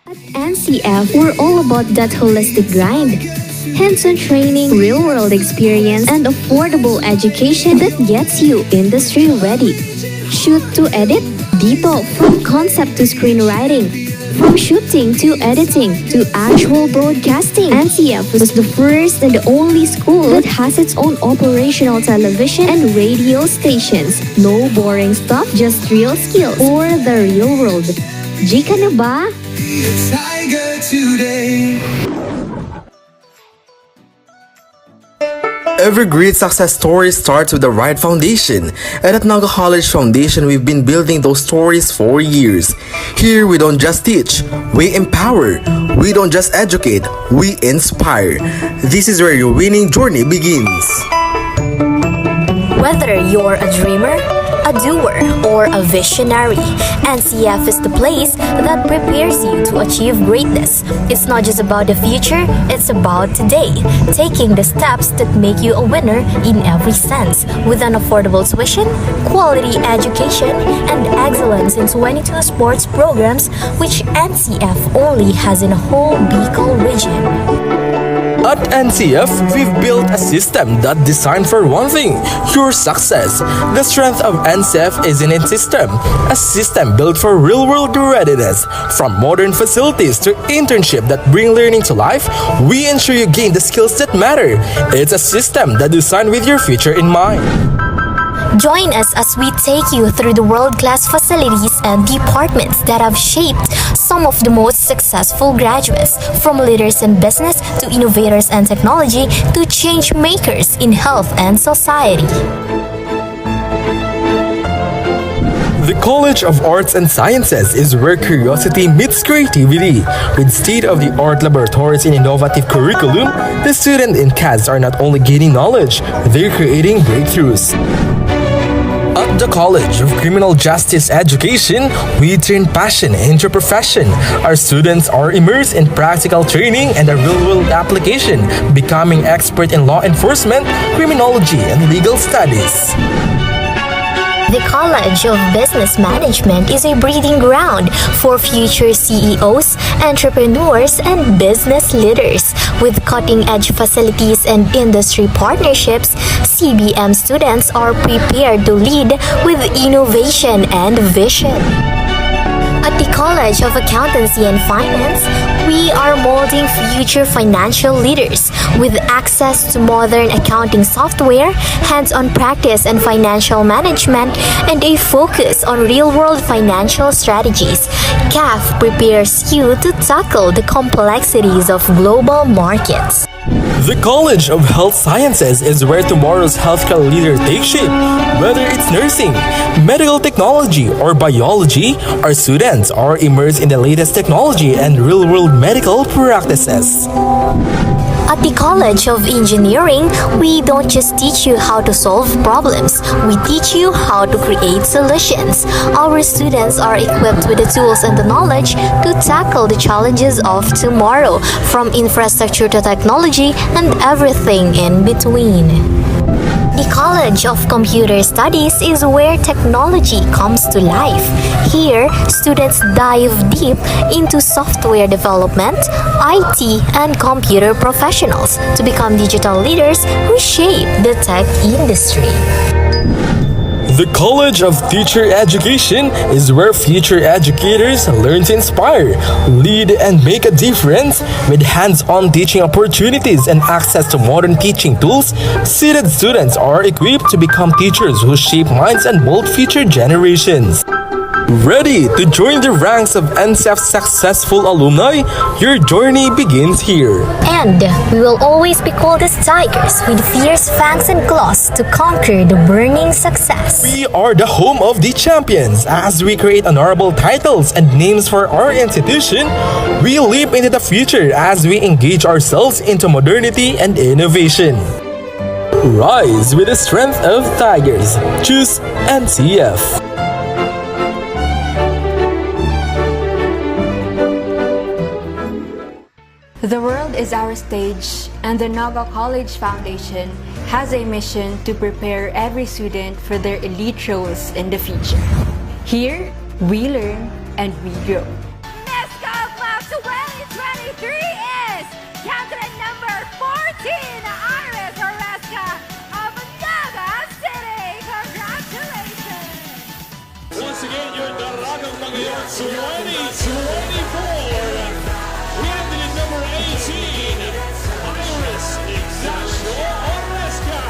At NCF, we're all about that holistic grind. Hands-on training, real-world experience, and affordable education that gets you industry ready. Shoot to edit, dito from concept to screenwriting. From shooting to editing to actual broadcasting, NCF was the first and the only school that has its own operational television and radio stations. No boring stuff, just real skills for the real world. G ka na ba? Tiger today. Every great success story starts with the right foundation, and at Naga College Foundation, we've been building those stories for years. Here, we don't just teach, we empower. We don't just educate, we inspire. This is where your winning journey begins. Whether you're a dreamer, a doer, or a visionary, NCF is the place that prepares you to achieve greatness. It's not just about the future, it's about today, taking the steps that make you a winner in every sense, with an affordable tuition, quality education, and excellence in 22 sports programs, which NCF only has in a whole Bicol region. At NCF, we've built a system that's designed for one thing, your success. The strength of NCF is in its system, a system built for real-world readiness. From modern facilities to internship that bring learning to life, we ensure you gain the skills that matter. It's a system that's designed with your future in mind. Join us as we take you through the world-class facilities and departments that have shaped some of the most successful graduates, from leaders in business to innovators and technology to change makers in health and society. The College of Arts and Sciences is where curiosity meets creativity. With state-of-the-art laboratories and innovative curriculum, the students in CAS are not only gaining knowledge, they're creating breakthroughs. At the College of Criminal Justice Education, we turn passion into profession. Our students are immersed in practical training and a real-world application, becoming expert in law enforcement, criminology, and legal studies. The College of Business Management is a breeding ground for future CEOs, entrepreneurs, and business leaders. With cutting-edge facilities and industry partnerships, CBM students are prepared to lead with innovation and vision. At the College of Accountancy and Finance, we are molding future financial leaders with access to modern accounting software, hands-on practice and financial management, and a focus on real-world financial strategies. CAF prepares you to tackle the complexities of global markets. The College of Health Sciences is where tomorrow's healthcare leader takes shape. Whether it's nursing, medical technology, or biology, our students are immersed in the latest technology and real-world medical practices. At the College of Engineering, we don't just teach you how to solve problems, we teach you how to create solutions. Our students are equipped with the tools and the knowledge to tackle the challenges of tomorrow, from infrastructure to technology and everything in between. The College of Computer Studies is where technology comes to life. Here, students dive deep into software development, IT, and computer professionals to become digital leaders who shape the tech industry. The College of Teacher Education is where future educators learn to inspire, lead, and make a difference. With hands-on teaching opportunities and access to modern teaching tools, seated students are equipped to become teachers who shape minds and mold future generations. Ready to join the ranks of NCF's successful alumni? Your journey begins here. And we will always be called as tigers with fierce fangs and claws to conquer the burning success. We are the home of the champions. As we create honorable titles and names for our institution, we leap into the future as we engage ourselves into modernity and innovation. Rise with the strength of tigers. Choose NCF. The world is our stage, and the Naga College Foundation has a mission to prepare every student for their elite roles in the future. Here, we learn and we grow. Let's go, class! ngayon 2024. Candidate number 18, Iris Ignacio Oresca.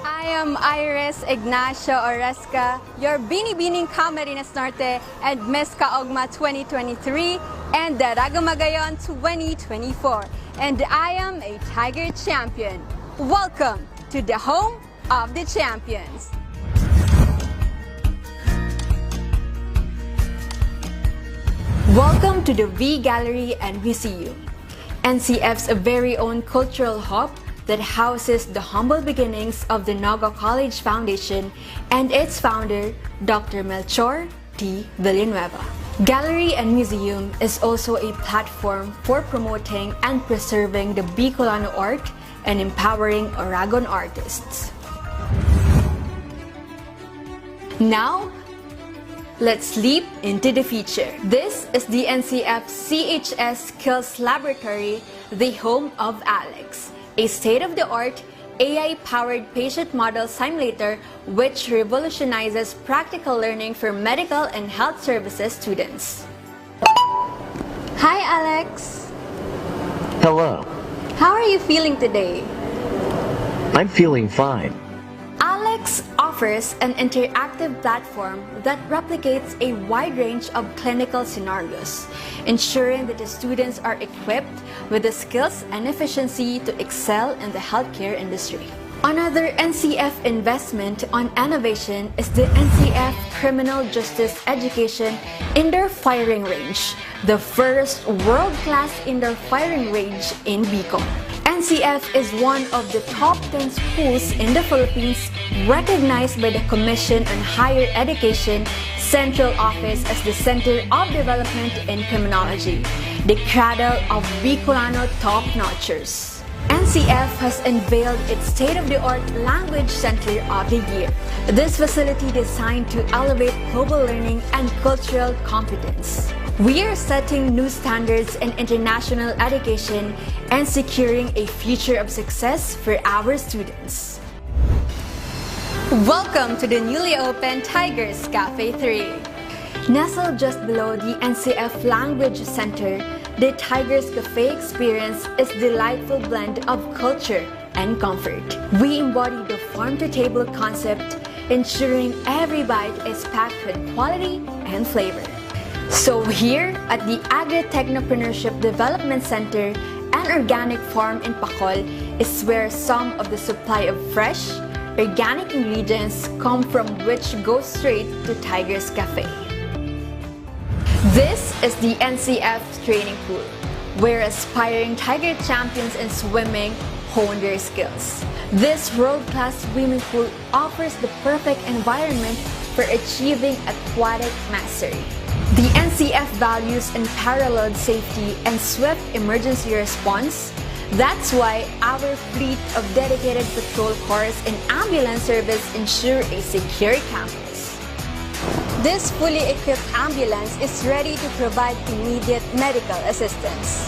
I am Iris Ignacio Oresca, your Binibining Camarines Norte and Miss Kaogma 2023 and Daragumagayon 2024. And I am a Tiger Champion. Welcome to the home of the champions. Welcome to the V Gallery and Museum, NCF's very own cultural hub that houses the humble beginnings of the Naga College Foundation and its founder, Dr. Melchor T. Villanueva. Gallery and Museum is also a platform for promoting and preserving the Bicolano art and empowering Oragon artists. Now, let's leap into the future. This is the NCF CHS Skills Laboratory, the home of Alex, a state-of-the-art AI-powered patient model simulator which revolutionizes practical learning for medical and health services students. Hi, Alex. Hello. How are you feeling today? I'm feeling fine. Alex offers an interactive platform that replicates a wide range of clinical scenarios, ensuring that the students are equipped with the skills and efficiency to excel in the healthcare industry. Another NCF investment on innovation is the NCF Criminal Justice Education Indoor Firing Range, the first world-class indoor firing range in Bicol. NCF is one of the top 10 schools in the Philippines recognized by the Commission on Higher Education Central Office as the Center of Development in Criminology, the cradle of Bicolano top-notchers. NCF has unveiled its state-of-the-art Language Center of the Year. This facility designed to elevate global learning and cultural competence. We are setting new standards in international education and securing a future of success for our students. Welcome to the newly opened Tigers Cafe 3. Nestled just below the NCF Language Center, the Tigers Cafe experience is a delightful blend of culture and comfort. We embody the farm-to-table concept, ensuring every bite is packed with quality and flavor. So here at the Agri-Technopreneurship Development Center, an organic farm in Pacol is where some of the supply of fresh, organic ingredients come from, which go straight to Tigers Cafe. This is the NCF training pool, where aspiring Tiger champions in swimming hone their skills. This world-class swimming pool offers the perfect environment for achieving aquatic mastery. The NCF values unparalleled safety and swift emergency response. That's why our fleet of dedicated patrol cars and ambulance service ensure a secure campus. This fully equipped ambulance is ready to provide immediate medical assistance.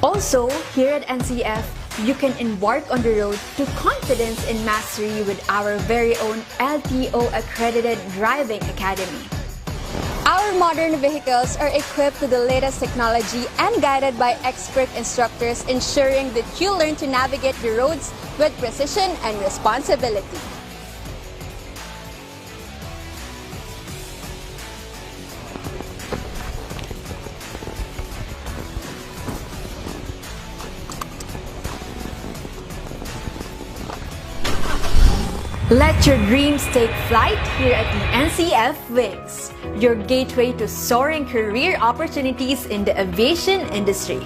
Also, here at NCF, you can embark on the road to confidence and mastery with our very own LTO-accredited driving academy. Our modern vehicles are equipped with the latest technology and guided by expert instructors, ensuring that you learn to navigate the roads with precision and responsibility. Let your dreams take flight here at the NCF Wings, your gateway to soaring career opportunities in the aviation industry.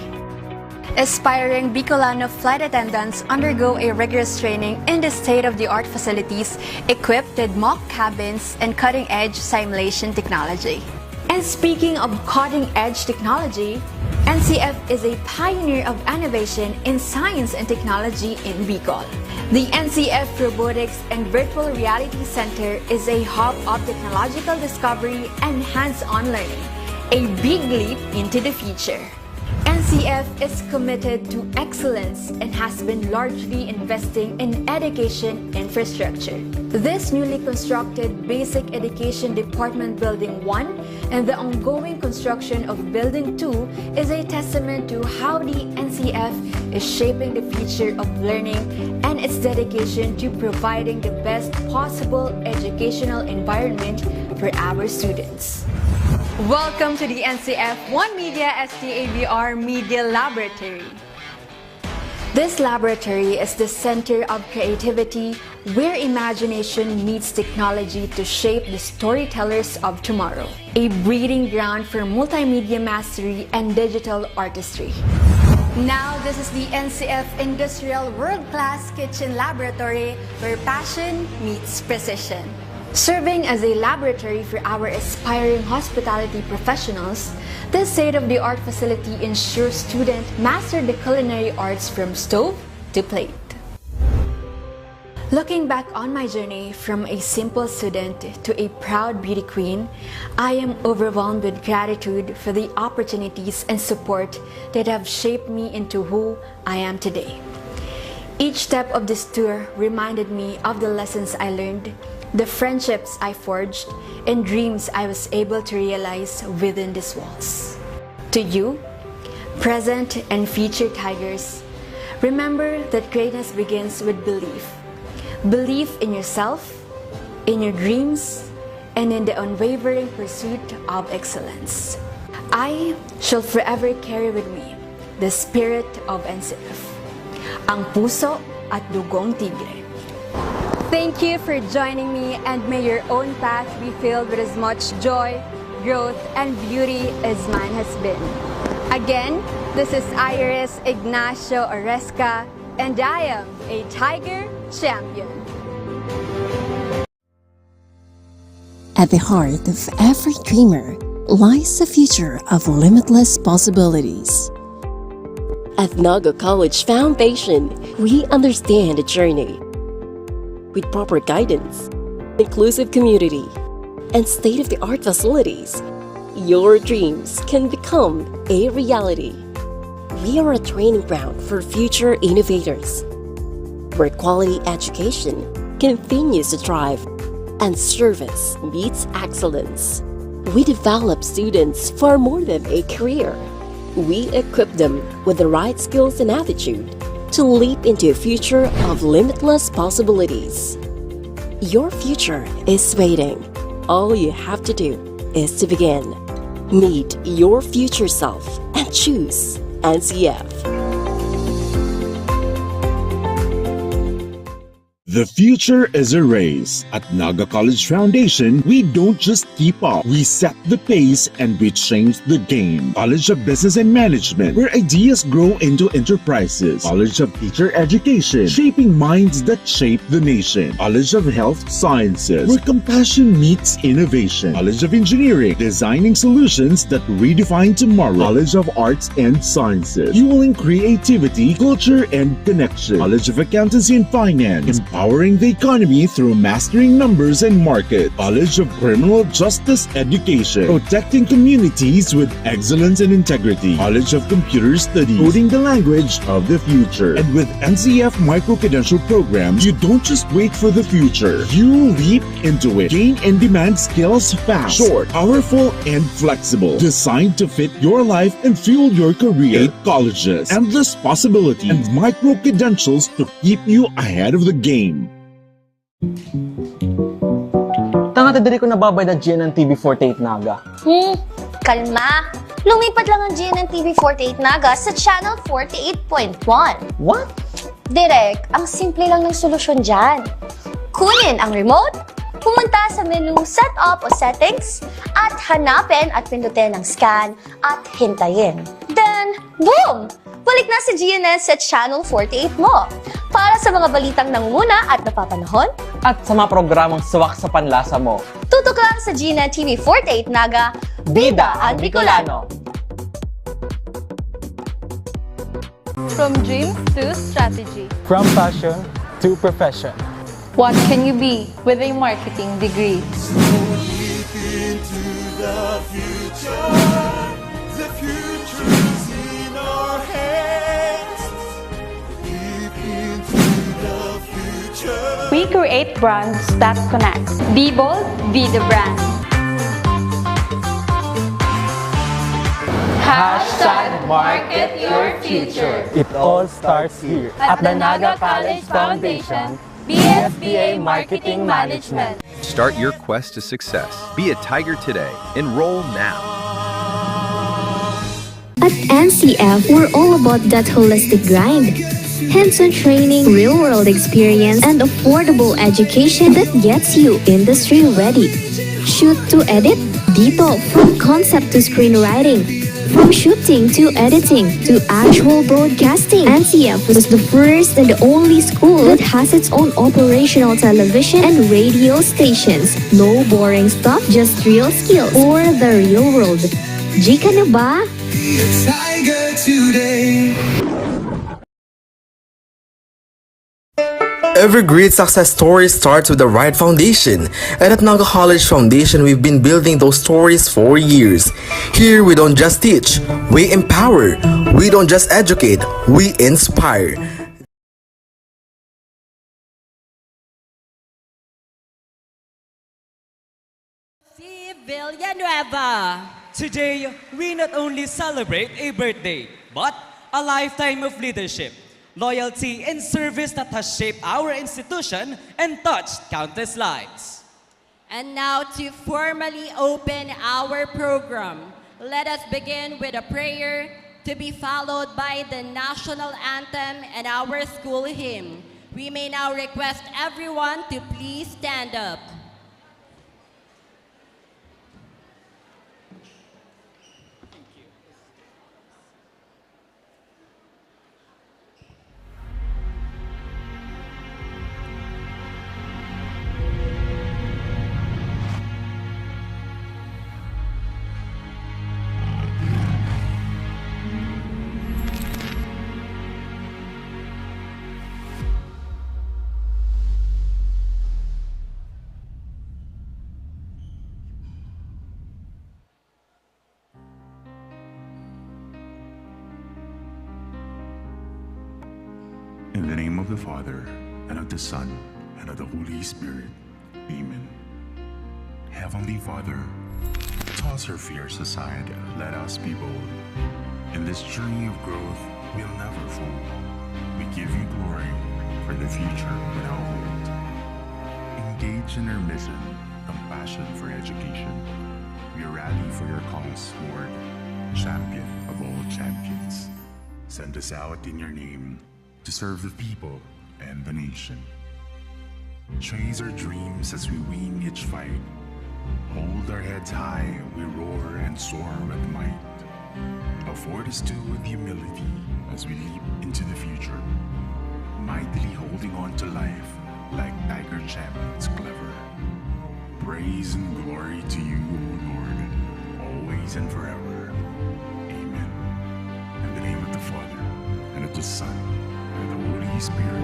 Aspiring Bicolano flight attendants undergo a rigorous training in the state-of-the-art facilities equipped with mock cabins and cutting-edge simulation technology. And speaking of cutting-edge technology, NCF is a pioneer of innovation in science and technology in Bicol. The NCF Robotics and Virtual Reality Center is a hub of technological discovery and hands-on learning, a big leap into the future. NCF is committed to excellence and has been largely investing in education infrastructure. This newly constructed Basic Education Department Building 1 and the ongoing construction of Building 2 is a testament to how the NCF is shaping the future of learning and its dedication to providing the best possible educational environment for our students. Welcome to the NCF One Media STAVR Media Laboratory. This laboratory is the center of creativity where imagination meets technology to shape the storytellers of tomorrow. A breeding ground for multimedia mastery and digital artistry. Now, this is the NCF Industrial World-Class Kitchen Laboratory where passion meets precision. Serving as a laboratory for our aspiring hospitality professionals, this state-of-the-art facility ensures students master the culinary arts from stove to plate. Looking back on my journey from a simple student to a proud beauty queen, I am overwhelmed with gratitude for the opportunities and support that have shaped me into who I am today. Each step of this tour reminded me of the lessons I learned, the friendships I forged, and dreams I was able to realize within these walls. To you, present and future Tigers, remember that greatness begins with belief. Belief in yourself, in your dreams, and in the unwavering pursuit of excellence. I shall forever carry with me the spirit of NCF, ang puso at dugong tigre. Thank you for joining me, and may your own path be filled with as much joy, growth, and beauty as mine has been. Again, this is Iris Ignacio Oresca, and I am a Tiger Champion. At the heart of every dreamer lies the future of limitless possibilities. At Naga College Foundation, we understand the journey. With proper guidance, inclusive community, and state-of-the-art facilities, your dreams can become a reality. We are a training ground for future innovators, where quality education continues to thrive and service meets excellence. We develop students for more than a career. We equip them with the right skills and attitude to leap into a future of limitless possibilities. Your future is waiting. All you have to do is to begin. Meet your future self and choose NCF. The future is a race. At Naga College Foundation, we don't just keep up, we set the pace and we change the game. College of Business and Management, where ideas grow into enterprises. College of Teacher Education, shaping minds that shape the nation. College of Health Sciences, where compassion meets innovation. College of Engineering, designing solutions that redefine tomorrow. College of Arts and Sciences, fueling creativity, culture, and connection. College of Accountancy and Finance, empowering the economy through mastering numbers and markets. College of Criminal Justice Education, protecting communities with excellence and integrity. College of Computer Studies, coding the language of the future. And with NCF micro-credential programs, you don't just wait for the future, you leap into it. Gain and demand skills fast, short, powerful, and flexible. Designed to fit your life and fuel your career. 8 colleges, endless possibilities, and micro-credentials to keep you ahead of the game. Tanga dali ko nababay na GNN TV48 Naga. Kalma! Lumipat lang ang GNN TV48 Naga sa Channel 48.1. What? Direk, ang simple lang ng solusyon dyan. Kunin ang remote, pumunta sa menu Setup o Settings, at hanapin at pindutin ang Scan at hintayin. Then, boom! Balik na si GNN sa Channel 48 mo. Para sa mga balitang nangunguna at napapanahon, At sa mga programang suwak sa panlasa mo. tutok lang sa GNN TV48 Naga, Bida ang Bicolano! From dreams to strategy. From passion to profession. What can you be with a marketing degree? Into the future. future's in our hands. Deep into the future. We create brands that connect. Be bold, be the brand. Hashtag market your future. It all starts here at the Naga College Foundation, BSBA Marketing Management. Start your quest to success. Be a Tiger today. Enroll now. At NCF, we're all about that holistic grind. Hands-on training, real-world experience, and affordable education that gets you industry ready. Shoot to edit, dito from concept to screenwriting. From shooting to editing to actual broadcasting, NCF was the first and the only school that has its own operational television and radio stations. No boring stuff, just real skills for the real world. G ka na ba? Be a tiger today. Every great success story starts with the right foundation, and at Naga College Foundation, we've been building those stories for years. Here, we don't just teach, we empower. We don't just educate, we inspire. Villanueva. Today, we not only celebrate a birthday, but a lifetime of leadership, loyalty, and service that has shaped our institution and touched countless lives. And now to formally open our program, let us begin with a prayer to be followed by the national anthem and our school hymn. We may now request everyone to please stand up. In the name of the Father, and of the Son, and of the Holy Spirit. Amen. Heavenly Father, toss our fears aside, let us be bold. In this journey of growth, we'll never fall. We give you glory for the future we now hold. Engage in our mission, compassion for education. We rally for your cause, Lord, champion of all champions. Send us out in your name to serve the people and the nation. Chase our dreams as we win each fight. Hold our heads high, we roar and soar with might. Afford us to with humility as we leap into the future. Mightily holding on to life like tiger champions clever. Praise and glory to you, O Lord, always and forever. Amen. In the name of the Father, and of the Son, and the Holy Spirit.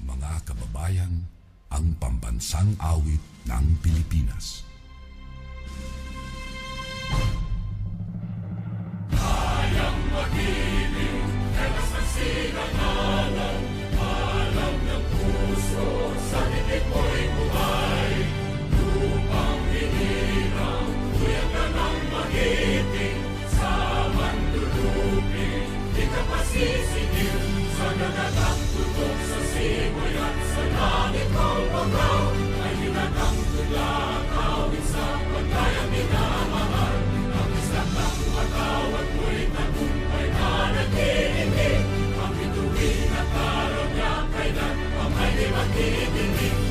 Mga kababayan, ang pambansang awit ng Pilipinas. Kayang magiliw, elas ng sinagalan, alam ng puso, sa titik mo'y buhay. Lupang hinirang, kuya ka ng magiting, sa mandulupin, di ka pasisingil, sa nagatang tutok sa simoy at sa langit kong bangaw, ay hinatang tulak, awit sa pagkayang minamahal, ang isang ng patawad mo'y tagumpay na nag-iindig, ang bituin at araw niya kailan, ang may di magdidinig.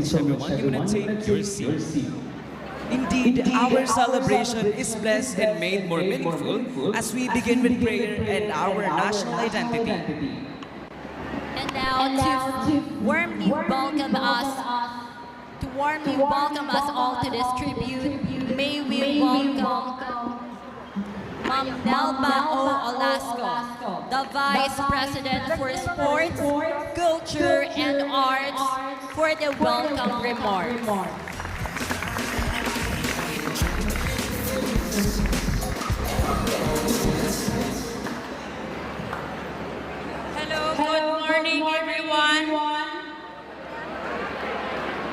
much, everyone. You may take your seat. Indeed, our celebration is blessed and made more meaningful as we begin with prayer and our national identity. And now to warmly welcome us all to this tribute, may we welcome Ma'am Nelba O. Olasco, the Vice President for Sports, Culture, and Arts, for the welcome remarks. Good morning, everyone.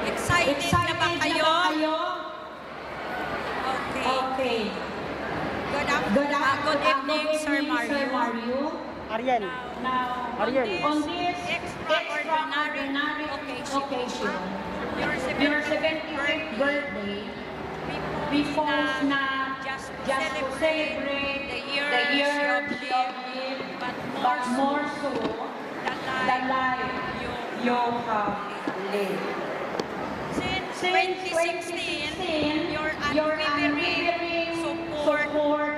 Excited na ba kayo? Okay. Good evening, Sir Mario. Ariel. On this extraordinary occasion, your 75th birthday, we pause na just to celebrate the years you have lived, but more so, the life you have lived. Since 2016, your unwavering support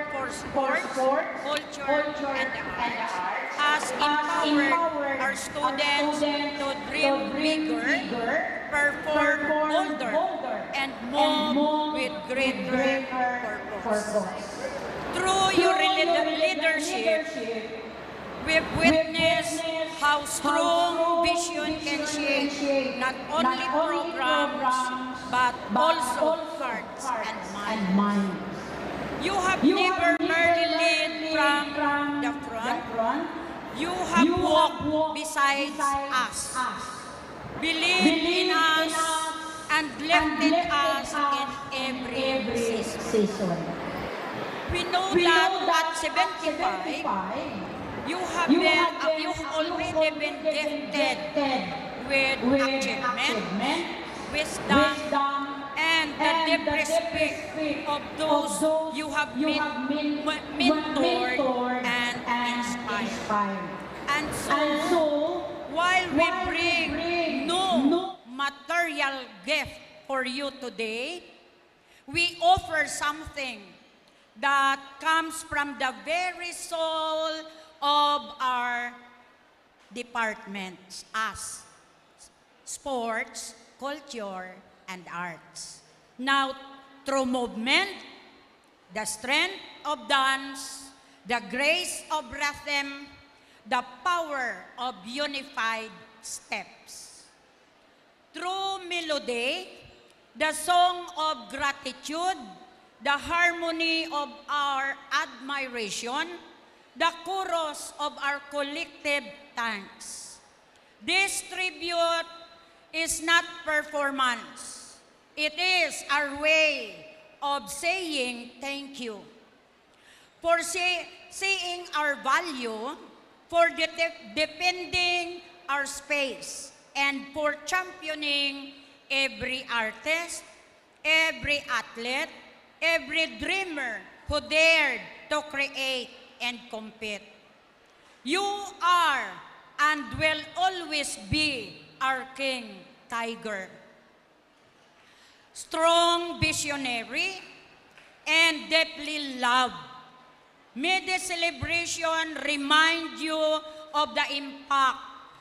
for sports, culture, and the arts has empowered our students to dream bigger, perform bolder, and move with greater purpose. Through your leadership, we've witnessed how strong vision can shape not only programs but also hearts and minds. You have never merely led from the front. You have walked beside us, believed in us, and lifted us in every season. We know that at 75, you've already been gifted with achievement, wisdom, and the deep respect of those you have mentored and inspired. And so, while we bring no material gift for you today, we offer something that comes from the very soul of our departments, as sports, culture, and arts. Now, through movement, the strength of dance, the grace of rhythm, the power of unified steps. Through melody, the song of gratitude, the harmony of our admiration, the chorus of our collective thanks. This tribute is not performance. It is our way of saying thank you for seeing our value, for defending our space, and for championing every artist, every athlete, every dreamer who dared to create and compete. You are and will always be our King Tiger. Strong visionary and deeply loved. May this celebration remind you of the impact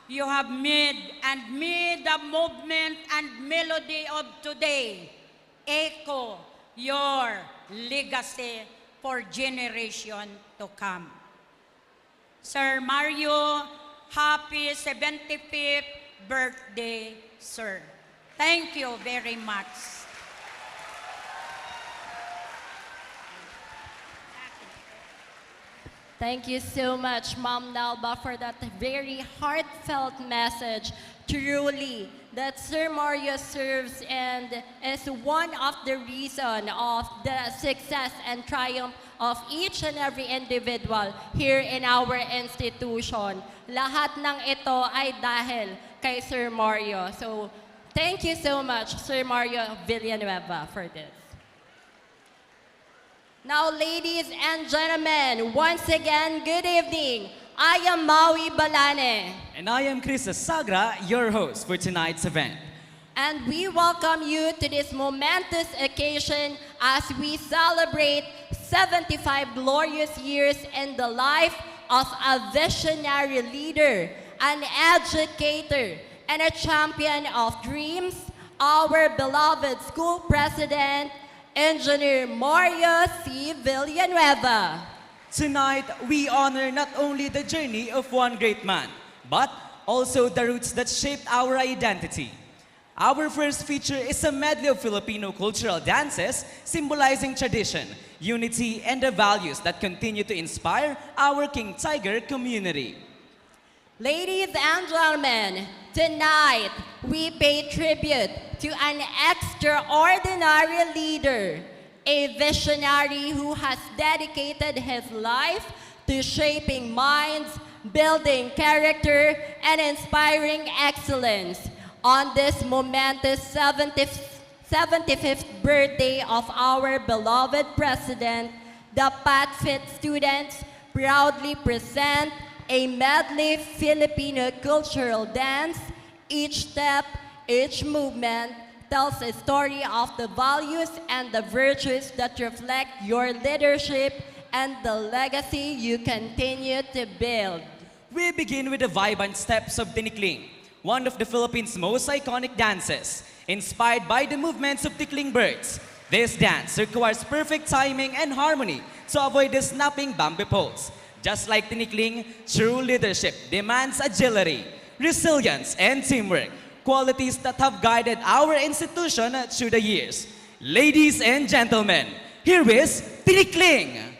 you have made, and may the movement and melody of today echo your legacy for generation to come. Sir Mario, happy 75th birthday, sir. Thank you very much. Thank you so much, Ma'am Nalba, for that very heartfelt message. Truly, that Sir Mario serves and is one of the reason of the success and triumph of each and every individual here in our institution. Lahat ng ito ay dahil kay Sir Mario. So, thank you so much, Sir Mario Villanueva, for this. Now, ladies and gentlemen, once again, good evening. I am Maui Balane. And I am Chris Sagra, your host for tonight's event. And we welcome you to this momentous occasion as we celebrate 75 glorious years in the life of a visionary leader, an educator, and a champion of dreams, our beloved school president, Engineer Mario C. Villanueva. Tonight, we honor not only the journey of one great man, but also the roots that shaped our identity. Our first feature is a medley of Filipino cultural dances symbolizing tradition, unity, and the values that continue to inspire our King Tiger community. Ladies and gentlemen, tonight we pay tribute to an extraordinary leader, a visionary who has dedicated his life to shaping minds, building character, and inspiring excellence. On this momentous 75th birthday of our beloved president, the PatFit students proudly present a medley Filipino cultural dance. Each step, each movement tells a story of the values and the virtues that reflect your leadership and the legacy you continue to build. We begin with the vibrant steps of Tinikling, one of the Philippines' most iconic dances. Inspired by the movements of tickling birds, this dance requires perfect timing and harmony to avoid the snapping bamboo poles. Just like Tinikling, true leadership demands agility, resilience, and teamwork, qualities that have guided our institution through the years. Ladies and gentlemen, here is Tinikling!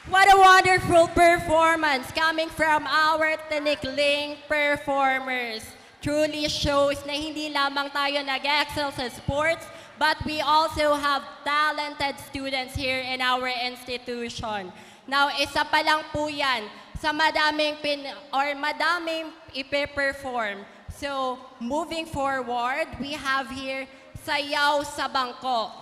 What a wonderful performance coming from our tinikling performers. Truly shows na hindi lamang tayo nag-excel sa sports, but we also have talented students here in our institution. Now, isa pa lang po yan sa madaming ipe-perform. So, moving forward, we have here Sayaw sa Bangko.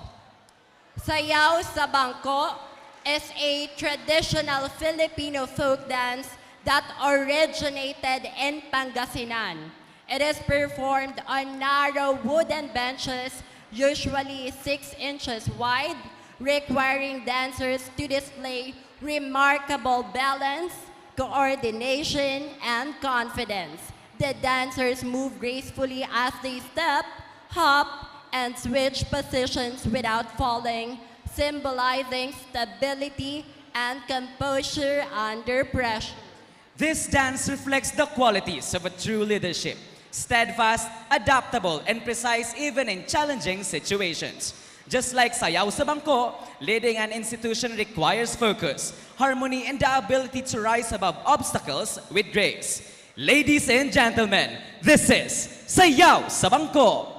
Sayaw sa Bangko is a traditional Filipino folk dance that originated in Pangasinan. It is performed on narrow wooden benches, usually 6 inches wide, requiring dancers to display remarkable balance, coordination, and confidence. The dancers move gracefully as they step, hop, and switch positions without falling, symbolizing stability and composure under pressure. This dance reflects the qualities of a true leadership, steadfast, adaptable, and precise even in challenging situations. Just like Sayaw sa Bangko, leading an institution requires focus, harmony, and the ability to rise above obstacles with grace. Ladies and gentlemen, this is Sayaw sa Bangko.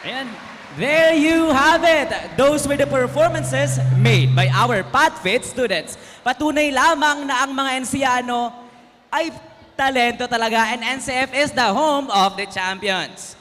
And there you have it. Those were the performances made by our PatFit students. Patunay lamang na ang mga NCiano ay talento talaga, and NCF is the home of the champions.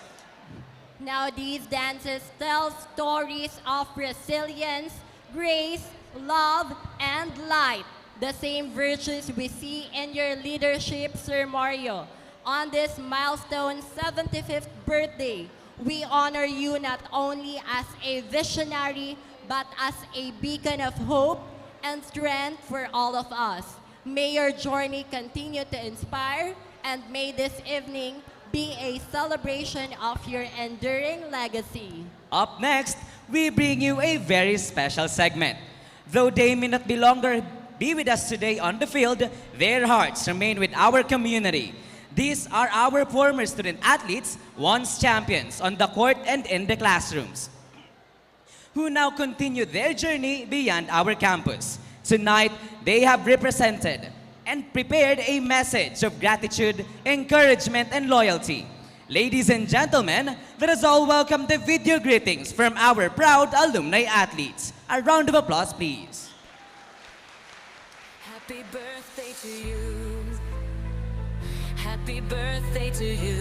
Now these dances tell stories of resilience, grace, love, and light. The same virtues we see in your leadership, Sir Mario. On this milestone 75th birthday, we honor you not only as a visionary, but as a beacon of hope and strength for all of us. May your journey continue to inspire, and may this evening be a celebration of your enduring legacy. Up next, we bring you a very special segment. Though they may not be longer be with us today on the field, their hearts remain with our community. These are our former student athletes, once champions on the court and in the classrooms, who now continue their journey beyond our campus. Tonight, they have represented and prepared a message of gratitude, encouragement, and loyalty. Ladies and gentlemen, let us all welcome the video greetings from our proud alumni athletes. A round of applause, please. Happy birthday to you. Happy birthday to you.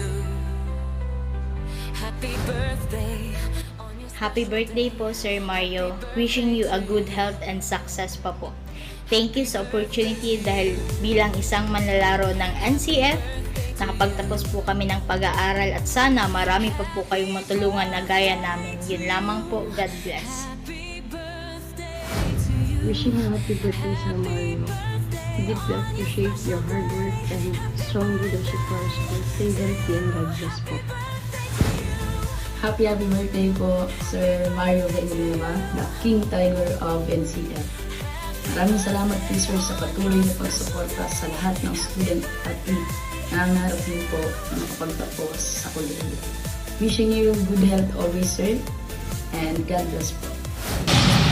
Happy birthday. Happy birthday po, Sir Mario. Wishing you a good health and success pa po. Thank you sa opportunity dahil bilang isang manlalaro ng NCF, nakapagtapos po kami ng pag-aaral at sana marami pa po kayong matulungan na gaya namin. Yun lamang po. God bless. Wishing you a happy birthday, Sir Mario. Deeply appreciate your hard work and strong leadership for our school. Stay healthy and God bless po. Happy birthday po, Sir Mario Villanueva, the King Tiger of NCF. Maraming salamat po, Sir, sa patuloy na pagsuporta sa lahat ng student at nangangarap din po na makapagtapos sa kolehiyo. Wishing you good health always, Sir, and God bless po.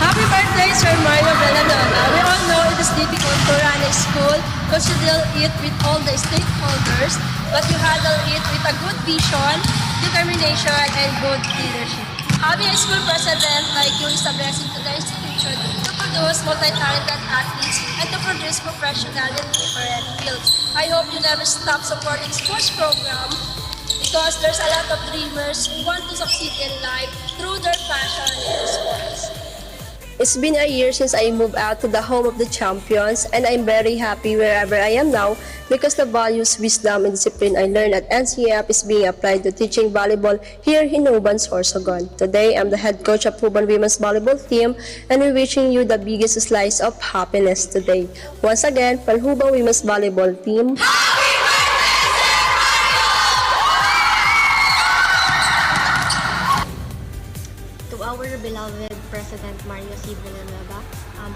Happy birthday, Sir Mario Villanueva. We all know it is difficult to run a school because you deal it with all the stakeholders, but you handle it with a good vision, determination, and good leadership. Having a school president like you is a blessing to the institution to produce multi-talented athletes and to produce professionals in different fields. I hope you never stop supporting sports program because there's a lot of dreamers who want to succeed in life through their passion in sports. It's been a year since I moved out to the home of the champions, and I'm very happy wherever I am now because the values, wisdom, and discipline I learned at NCF is being applied to teaching volleyball here in Huban, Sorsogon. Today, I'm the head coach of Huban Women's Volleyball Team, and we're wishing you the biggest slice of happiness today. Once again, from Huban Women's Volleyball Team, our beloved President Mario C. Villanueva,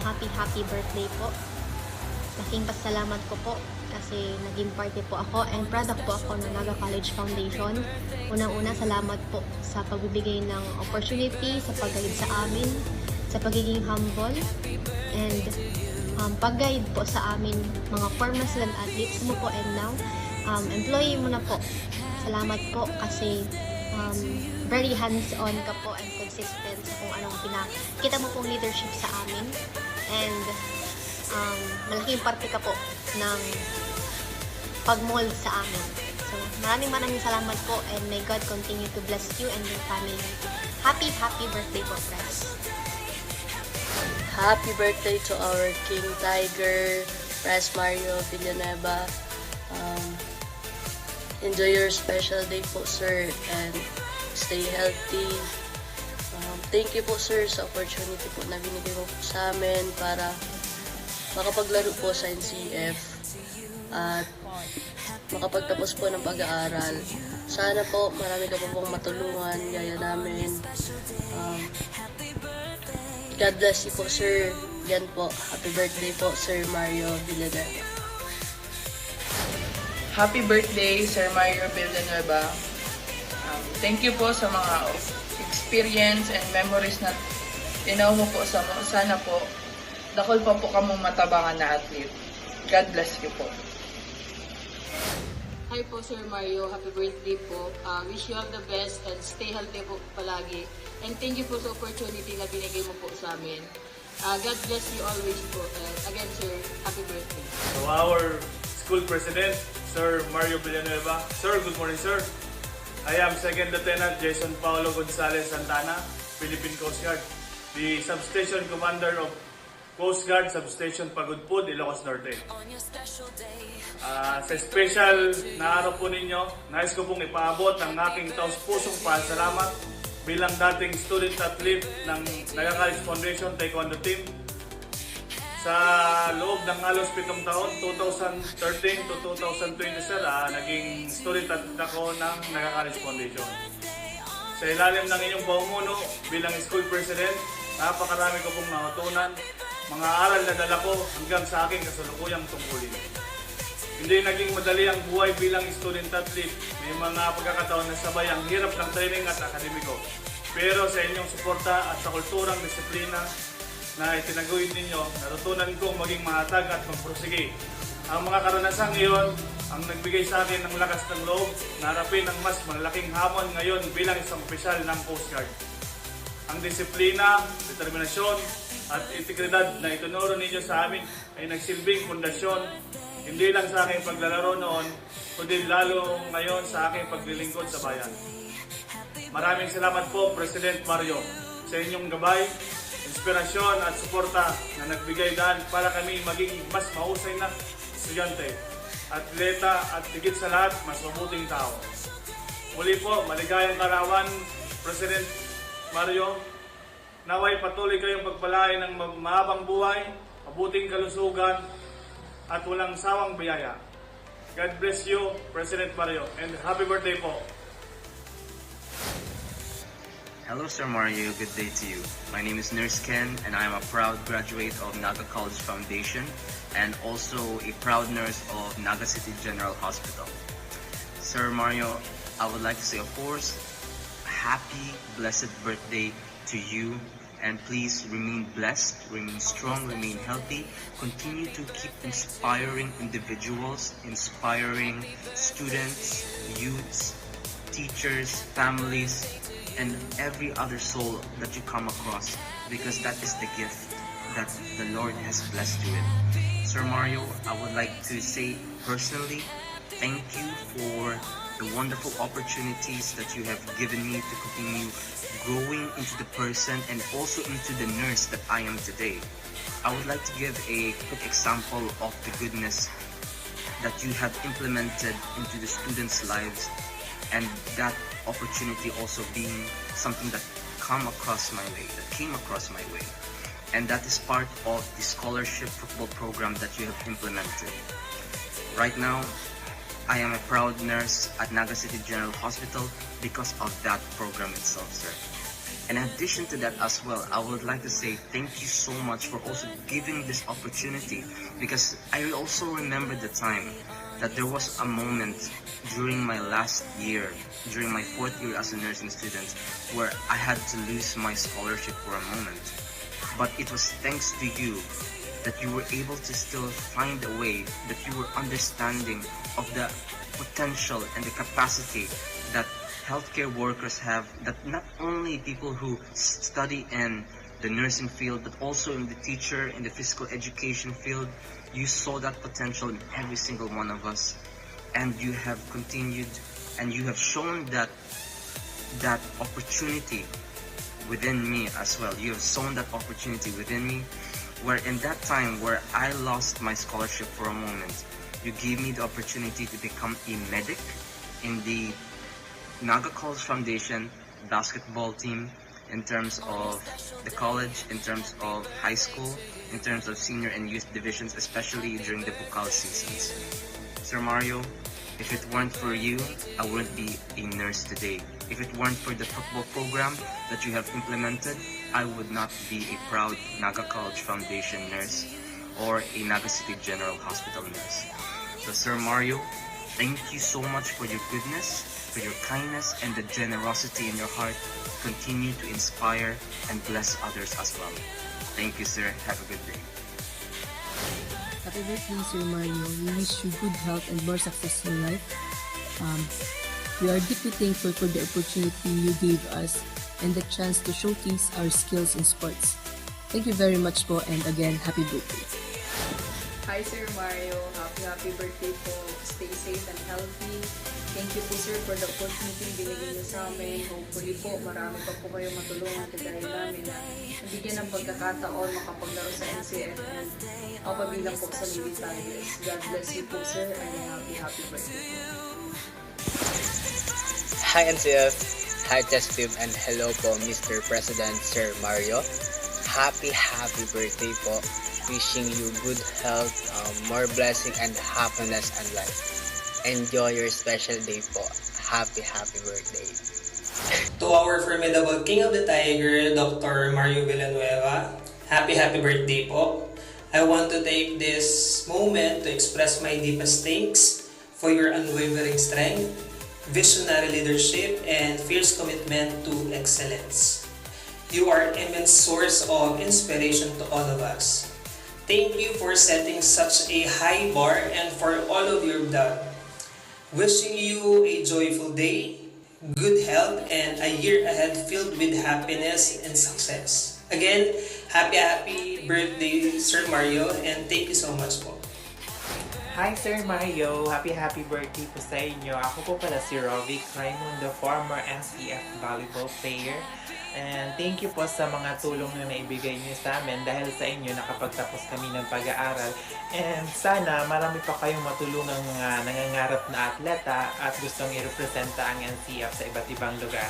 happy birthday po. Laking pasalamat ko po kasi naging party po ako and product po ako ng Naga College Foundation. Unang-una, salamat po sa pagbibigay ng opportunity, sa pag-guide sa amin, sa pagiging humble, and pag-guide po sa amin mga former student athletes mo po and now, employee mo na po. Salamat po kasi very hands-on ka po and consistent sa kung anong pinakita mo pong leadership sa amin, and malaking parte ka po ng pag-mold sa amin. So maraming salamat po, and may God continue to bless you and your family. Happy birthday po, Pres. Happy birthday to our King Tiger, Pres Mario Villanueva. Enjoy your special day po, sir, and stay healthy. Thank you po, sir, sa opportunity po na binigay mo po sa amin para makapaglaro po sa NCF at makapagtapos po ng pag-aaral. Sana po marami ka po pong matulungan gaya namin. God bless you po, sir. Yan po. Happy birthday po, Sir Mario Villanueva. Happy birthday, Sir Mario Villanueva. Thank you po sa mga experience and memories na tinaw mo po sa sana po. Dakol pa po kamong matabangan na athlete. God bless you po. Hi po, Sir Mario. Happy birthday po. Wish you all the best and stay healthy po palagi. And thank you po sa opportunity na binigay mo po sa amin. God bless you always po. Again, sir, happy birthday. So our school president, Sir Mario Villanueva. Sir, good morning, sir. I am Second Lieutenant Jason Paulo Gonzalez Santana, Philippine Coast Guard, the Substation Commander of Coast Guard Substation Pagudpud, Ilocos Norte. Sa special na araw po ninyo, nais ko pong ipaabot ang aking taus-pusong pasalamat bilang dating student athlete ng Naga College Foundation Taekwondo Team. Sa loob ng halos 7 taon, 2013 to 2020, sir, naging student athlete ako ng Naga College Foundation. Sa ilalim ng inyong pamumuno bilang school president, napakarami ko pong natutunan mga aral na dala ko hanggang sa aking kasalukuyang tungkulin. Hindi naging madali ang buhay bilang student athlete. May mga pagkakataon na sabay ang hirap ng training at akademiko. Pero sa inyong suporta at sa kulturang disiplina na itinaguyod ninyo, natutunan kong maging mahatag at magpursige. Ang mga karanasang iyon ang nagbigay sa akin ng lakas ng loob na harapin ang mas malaking hamon ngayon bilang isang opisyal ng Coast Guard. Ang disiplina, determinasyon at integridad na itunuro ninyo sa amin ay nagsilbing pundasyon hindi lang sa aking paglalaro noon, kundi lalo ngayon sa aking paglilingkod sa bayan. Maraming salamat po, President Mario, sa inyong gabay, inspirasyon at suporta na nagbigay daan para kami maging mas mahusay na estudyante, atleta at higit sa lahat, mas mabuting tao. Muli po, maligayang karawan, President Mario. Naway patuloy kayong pagpalain ng mahabang buhay, mabuting kalusugan, at walang sawang biyaya. God bless you, President Mario, and happy birthday po. Hello, Sir Mario. Good day to you. My name is Nurse Ken, and I am a proud graduate of Naga College Foundation and also a proud nurse of Naga City General Hospital. Sir Mario, I would like to say, of course, happy, blessed birthday to you. And please remain blessed, remain strong, remain healthy. Continue to keep inspiring individuals, inspiring students, youths, teachers, families, and every other soul that you come across, because that is the gift that the Lord has blessed you with. Sir Mario, I would like to say personally, thank you for the wonderful opportunities that you have given me to continue growing into the person and also into the nurse that I am today. I would like to give a quick example of the goodness that you have implemented into the students' lives, and that opportunity also being something that came across my way. And that is part of the scholarship football program that you have implemented. Right now, I am a proud nurse at Naga City General Hospital because of that program itself, sir. And in addition to that as well, I would like to say thank you so much for also giving this opportunity, because I also remember the time that there was a moment during my last year, during my 4th year as a nursing student, where I had to lose my scholarship for a moment. But it was thanks to you that you were able to still find a way, that you were understanding of the potential and the capacity that healthcare workers have, that not only people who study in the nursing field, but also in the teacher, in the physical education field. You saw that potential in every single one of us, and you have continued, and you have shown that opportunity within me as well. You have sown that opportunity within me, where in that time where I lost my scholarship for a moment, you gave me the opportunity to become a medic in the Naga College Foundation basketball team, in terms of the college, in terms of high school, in terms of senior and youth divisions, especially during the vocal seasons. Sir Mario, if it weren't for you, I wouldn't be a nurse today. If it weren't for the football program that you have implemented, I would not be a proud Naga College Foundation nurse or a Naga City General Hospital nurse. So Sir Mario, thank you so much for your goodness, for your kindness, and the generosity in your heart. Continue to inspire and bless others as well. Thank you, sir. Have a good day. Happy birthday, Sir Mario. We wish you good health and more success in life. We are deeply thankful for the opportunity you gave us and the chance to showcase our skills in sports. Thank you very much po, and again, happy birthday. Hi Sir Mario, happy birthday po. Stay safe and healthy. Thank you po sir for the opportunity binigay niyo sa amin. Hopefully po marami pa po kayo matulungan kagaya namin na nabigyan ng pagkakataon makapaglaro sa NCF and mapabilang po sa Lady Tigers. God bless you po sir, and happy birthday po. Hi NCF, hi Test Tube, and hello po Mr. President Sir Mario. Happy birthday po. Wishing you good health, more blessing and happiness and life. Enjoy your special day po. Happy birthday. To our formidable King of the Tiger, Dr. Mario Villanueva, Happy birthday po. I want to take this moment to express my deepest thanks for your unwavering strength, visionary leadership, and fierce commitment to excellence. You are an immense source of inspiration to all of us. Thank you for setting such a high bar and for all of your done. Wishing you a joyful day, good health, and a year ahead filled with happiness and success. Again, happy birthday, Sir Mario, and thank you so much po. Hi Sir Mario! Happy birthday po sa inyo. Ako po pala si Rovic Raimundo, former NCF volleyball player. And thank you po sa mga tulong na naibigay niyo sa amin. Dahil sa inyo, nakapagtapos kami ng pag-aaral. And sana marami pa kayong matulungang mga nangangarap na atleta at gustong i-representa ang NCF sa iba't ibang lugar.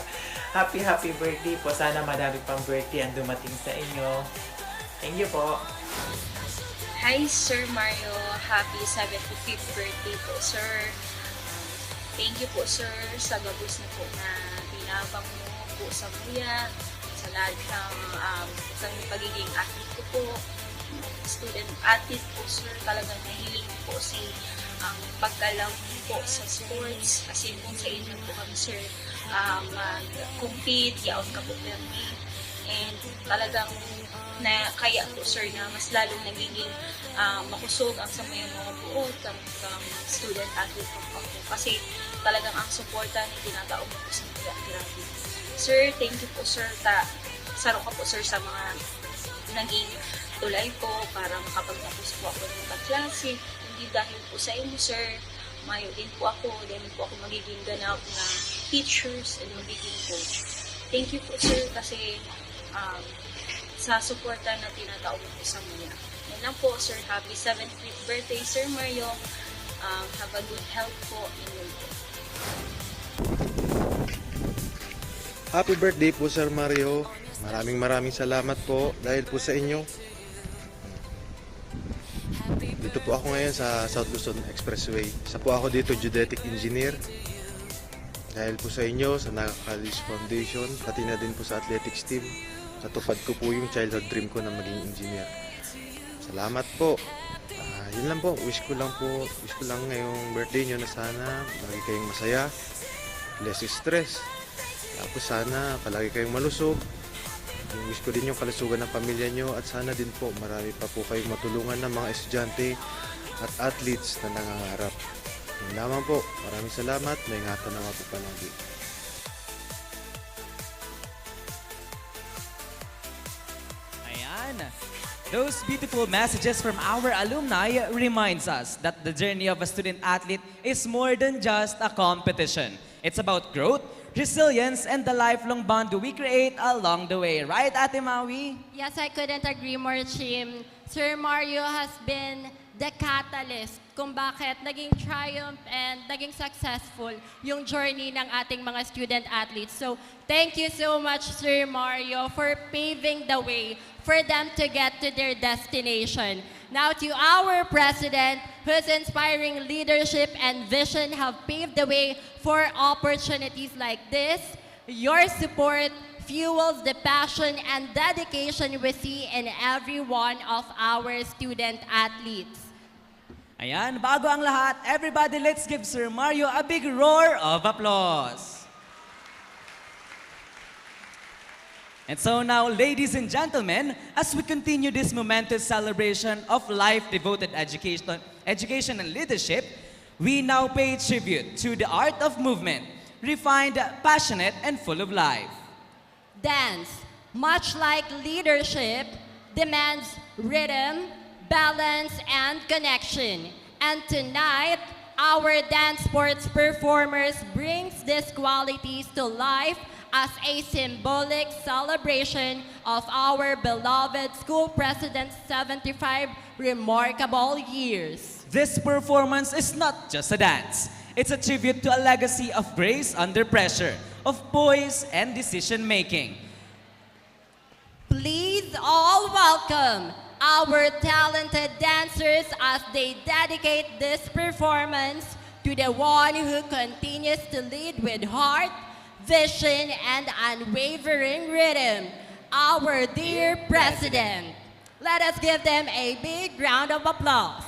Happy birthday po. Sana madami pang birthday ang dumating sa inyo. Thank you po. Hi Sir Mario, happy 75th birthday po sir. Thank you po sir sa gabos na po na binabang mo po sa kuya, sa lahat ng pagiging athlete ko po, student athlete po sir, talagang nahiling po si paggalang po sa sports, kasi po sa inyo po kami sir mag-compete, yaon ka po kami, and talagang na kaya po sir na mas lalong nagiging makusog ang sa mga buod ng student athlete po kasi talagang ang suporta ni tinatao mo po sa mga grabe. Sir, thank you po sir. Saro ka po sir sa mga naging tulay po para makapagtapos po ako ng klase. Hindi dahil po sa inyo sir, mayo din po ako, dahil po ako magiging ganap na teachers and magiging coach. Thank you po sir kasi sa suporta na tinatao mo po sa mga. Yan lang po sir, happy 75th birthday Sir Mario. Have a good health po in your day. Happy birthday po Sir Mario. Maraming salamat po dahil po sa inyo. Dito po ako ngayon sa South Luzon Expressway. Isa po ako dito geodetic engineer. Dahil po sa inyo, sa Naga College Foundation, pati na din po sa athletics team. Natupad ko po yung childhood dream ko na maging engineer. Salamat po. Yun lang po. Wish ko lang ngayong birthday nyo na sana lagi kayong masaya, less stress. Tapos sana palagi kayong malusog. Wish ko din yung kalusugan ng pamilya nyo at sana din po marami pa po kayong matulungan ng mga estudyante at athletes na nangangarap. Yun lamang po. Maraming salamat. May ingatan naman po palagi. Ayan. Those beautiful messages from our alumni reminds us that the journey of a student athlete is more than just a competition. It's about growth, resilience, and the lifelong bond we create along the way. Right, Ate Maui? Yes, I couldn't agree more, Chim. Sir Mario has been the catalyst kung bakit naging triumph and naging successful yung journey ng ating mga student athletes. So, thank you so much, Sir Mario, for paving the way for them to get to their destination. Now to our president, whose inspiring leadership and vision have paved the way for opportunities like this. Your support fuels the passion and dedication we see in every one of our student athletes. Ayan, bago ang lahat, everybody let's give Sir Mario a big roar of applause. And so now, ladies and gentlemen, as we continue this momentous celebration of life-devoted education and leadership, we now pay tribute to the art of movement, refined, passionate, and full of life. Dance, much like leadership, demands rhythm, balance, and connection. And tonight, our dance sports performers brings these qualities to life as a symbolic celebration of our beloved school president's 75 remarkable years. This performance is not just a dance. It's a tribute to a legacy of grace under pressure, of poise and decision-making. Please all welcome our talented dancers as they dedicate this performance to the one who continues to lead with heart, vision, and unwavering rhythm, our dear President. Let us give them a big round of applause.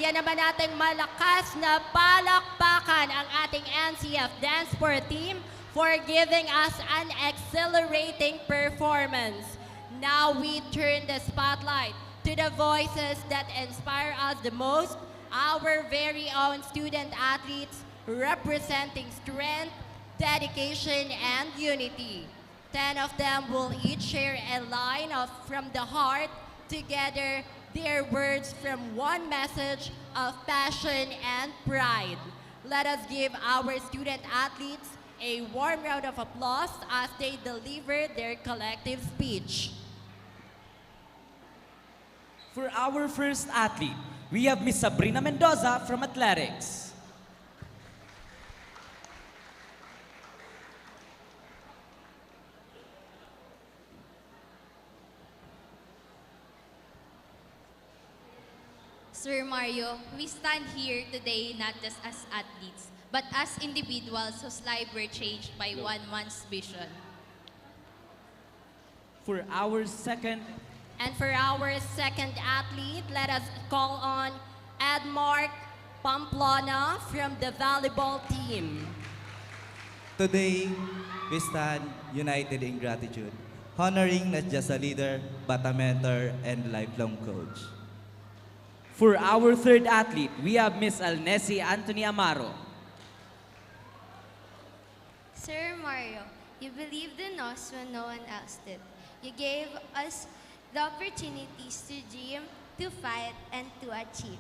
Bigyan naman natin malakas na palakpakan ang ating NCF Dance Sport team for giving us an exhilarating performance. Now we turn the spotlight to the voices that inspire us the most, our very own student athletes representing strength, dedication, and unity. 10 of them will each share a line from the heart, together their words from one message of passion and pride. Let us give our student athletes a warm round of applause as they deliver their collective speech. For our first athlete, we have Miss Sabrina Mendoza from Athletics. Sir Mario, we stand here today not just as athletes, but as individuals whose lives were changed by one man's vision. For our second athlete, let us call on Edmark Pamplona from the volleyball team. Today, we stand united in gratitude, honoring not just a leader, but a mentor and lifelong coach. For our third athlete, we have Miss Alnessi Anthony Amaro. Sir Mario, you believed in us when no one else did. You gave us the opportunities to dream, to fight, and to achieve.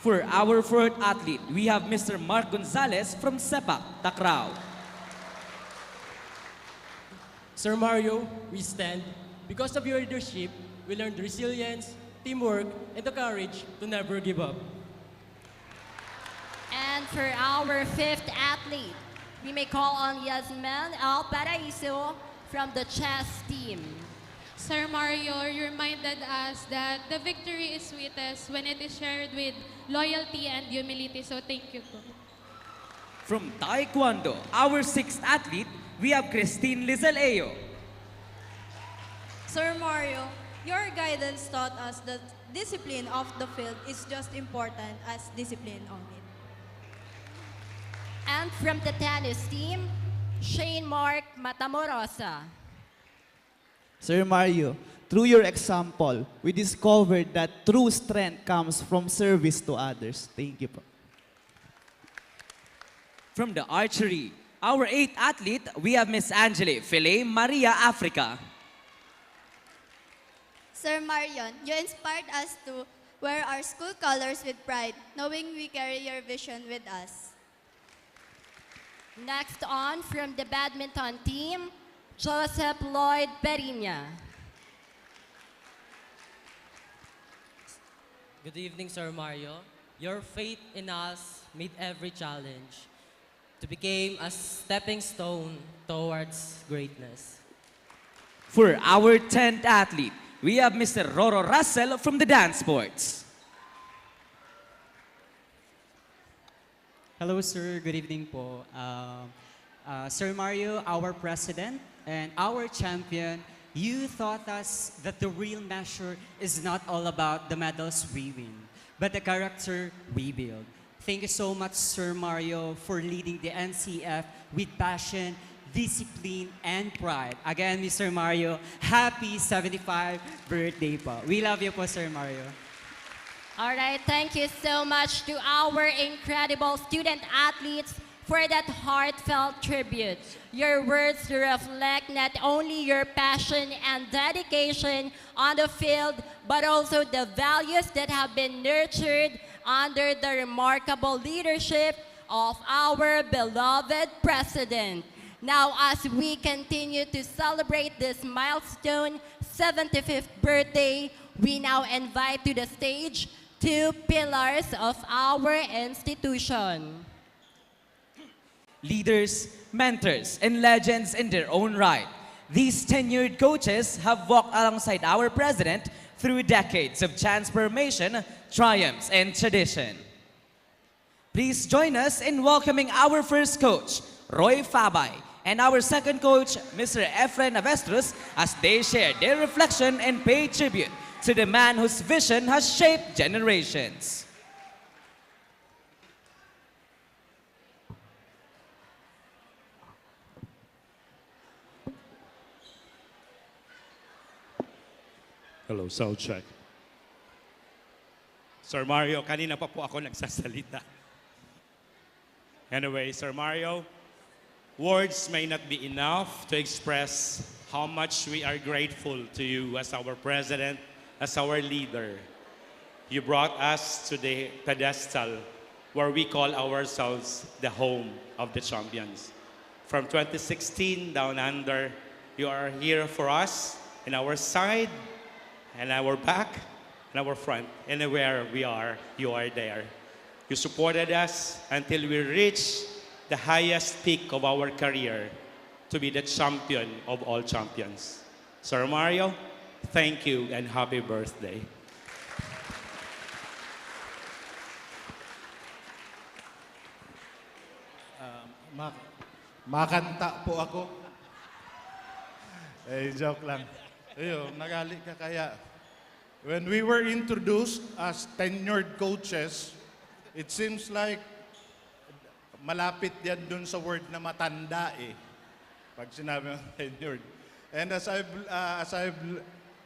For our fourth athlete, we have Mr. Mark Gonzalez from Sepak Takraw. Sir Mario, we stand. Because of your leadership, we learned resilience, teamwork, and the courage to never give up. And for our fifth athlete, we may call on Yasmin Al Paraiso from the chess team. Sir Mario, you reminded us that the victory is sweetest when it is shared with loyalty and humility, so thank you po. From Taekwondo, our sixth athlete, we have Christine Lizaleo. Sir Mario, your guidance taught us that discipline off the field is just important as discipline on it. And from the tennis team, Shane Mark Matamorosa. Sir Mario, through your example, we discovered that true strength comes from service to others. Thank you po. From the archery, our eighth athlete, we have Miss Angeli Filet Maria Africa. Sir Marion, you inspired us to wear our school colors with pride, knowing we carry your vision with us. Next on, from the badminton team, Joseph Lloyd Perina. Good evening, Sir Mario. Your faith in us made every challenge to become a stepping stone towards greatness. For our 10th athlete, we have Mr. Roro Russell from the dance sports. Hello, sir. Good evening po. Sir Mario, our president and our champion, you taught us that the real measure is not all about the medals we win, but the character we build. Thank you so much, Sir Mario, for leading the NCF with passion, discipline, and pride. Again, Mr. Mario, happy 75th birthday po. We love you po, Sir Mario. All right, thank you so much to our incredible student athletes for that heartfelt tribute. Your words reflect not only your passion and dedication on the field, but also the values that have been nurtured under the remarkable leadership of our beloved President. Now, as we continue to celebrate this milestone 75th birthday, we now invite to the stage two pillars of our institution. Leaders, mentors, and legends in their own right. These tenured coaches have walked alongside our president through decades of transformation, triumphs, and tradition. Please join us in welcoming our first coach, Roy Fabay, and our second coach, Mr. Efren Avestruz, as they share their reflection and pay tribute to the man whose vision has shaped generations. Hello, sound check. Sir Mario, kanina pa po ako nagsasalita. Anyway, Sir Mario, words may not be enough to express how much we are grateful to you as our president, as our leader. You brought us to the pedestal where we call ourselves the home of the champions. From 2016 down under, you are here for us, in our side, and our back, and our front. Anywhere we are, you are there. You supported us until we reached the highest peak of our career, to be the champion of all champions. Sir Mario, thank you and happy birthday. Makanta po ako. Joke lang. Ayun, nagali ka kaya. When we were introduced as tenured coaches, it seems like malapit yan dun sa word na matanda eh. Pag sinabi ng tenured. And as I've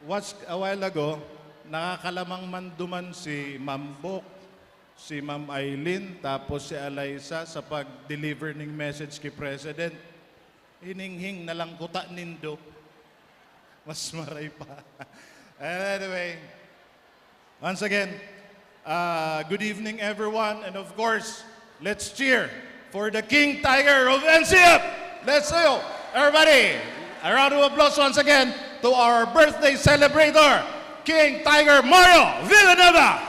watched a while ago, nakakalamang manduman si Ma'am Bok, si Ma'am Eileen, tapos si Alaysa sa pag-deliver ng message kay President. Hininghing na lang kuta nindo. Mas maray pa. Anyway, once again, good evening everyone. And of course, let's cheer for the King Tiger of NCF. Let's go. Everybody, a round of applause once again to our birthday celebrator, King Tiger Mario Villanueva.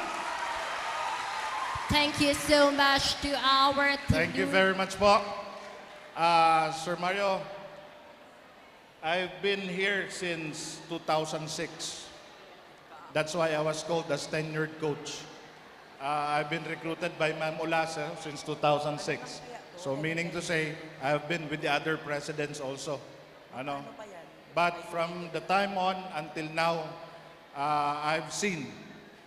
Thank you so much to our Thank you very much po. Sir Mario, I've been here since 2006. That's why I was called as tenured coach. I've been recruited by Ma'am Olasa since 2006. So meaning to say, I've been with the other presidents also. Ano? But from the time on until now, I've seen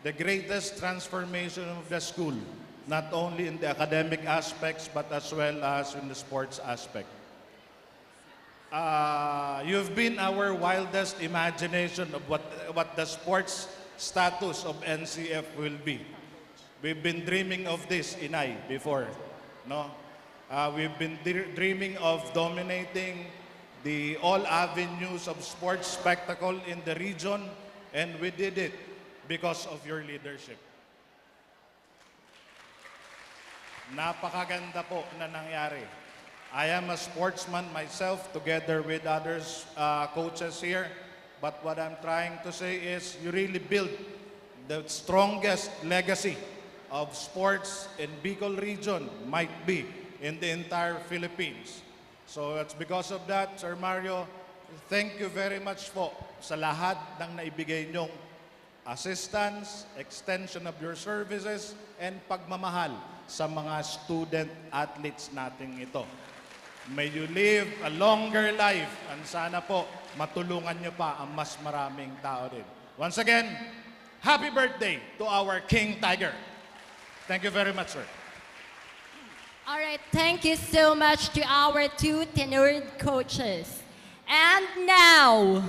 the greatest transformation of the school, not only in the academic aspects, but as well as in the sports aspect. You've been our wildest imagination of what the sports status of NCF will be. We've been dreaming of this, Inay, before. No? We've been dreaming of dominating all avenues of sports spectacle in the region, and we did it because of your leadership. Napakaganda po na nangyari. I am a sportsman myself together with others coaches here. But what I'm trying to say is you really built the strongest legacy of sports in Bicol region, might be in the entire Philippines. So it's because of that, Sir Mario, thank you very much po sa lahat ng naibigay nyong assistance, extension of your services, and pagmamahal sa mga student athletes natin ito. May you live a longer life, and sana po matulungan nyo pa ang mas maraming tao din. Once again, happy birthday to our King Tiger. Thank you very much, sir. All right, thank you so much to our two tenured coaches. And now,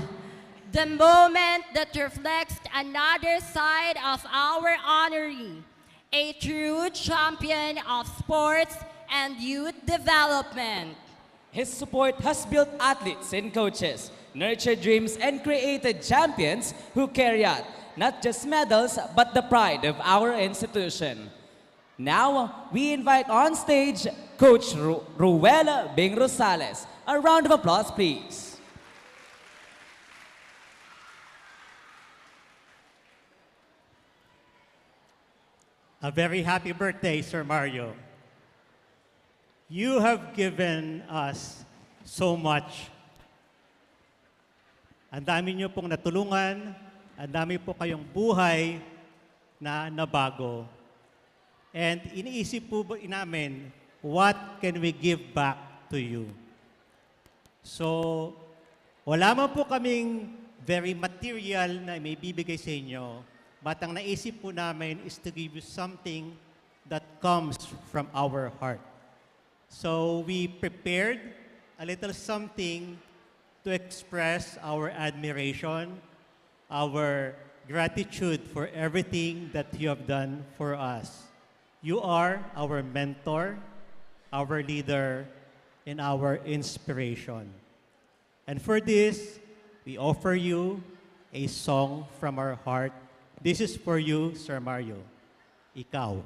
the moment that reflects another side of our honoree, a true champion of sports and youth development. His support has built athletes and coaches, nurtured dreams, and created champions who carry out not just medals, but the pride of our institution. Now, we invite on stage Coach Ruel Bing Rosales. A round of applause, please. A very happy birthday, Sir Mario. You have given us so much. Ang dami niyo pong natulungan, ang dami po kayong buhay na nabago. And iniisip po namin, what can we give back to you? So, wala man po kaming very material na may bibigay sa inyo, but ang naisip po namin is to give you something that comes from our heart. So, we prepared a little something to express our admiration, our gratitude for everything that you have done for us. You are our mentor, our leader, and our inspiration. And for this, we offer you a song from our heart. This is for you, Sir Mario. Ikaw.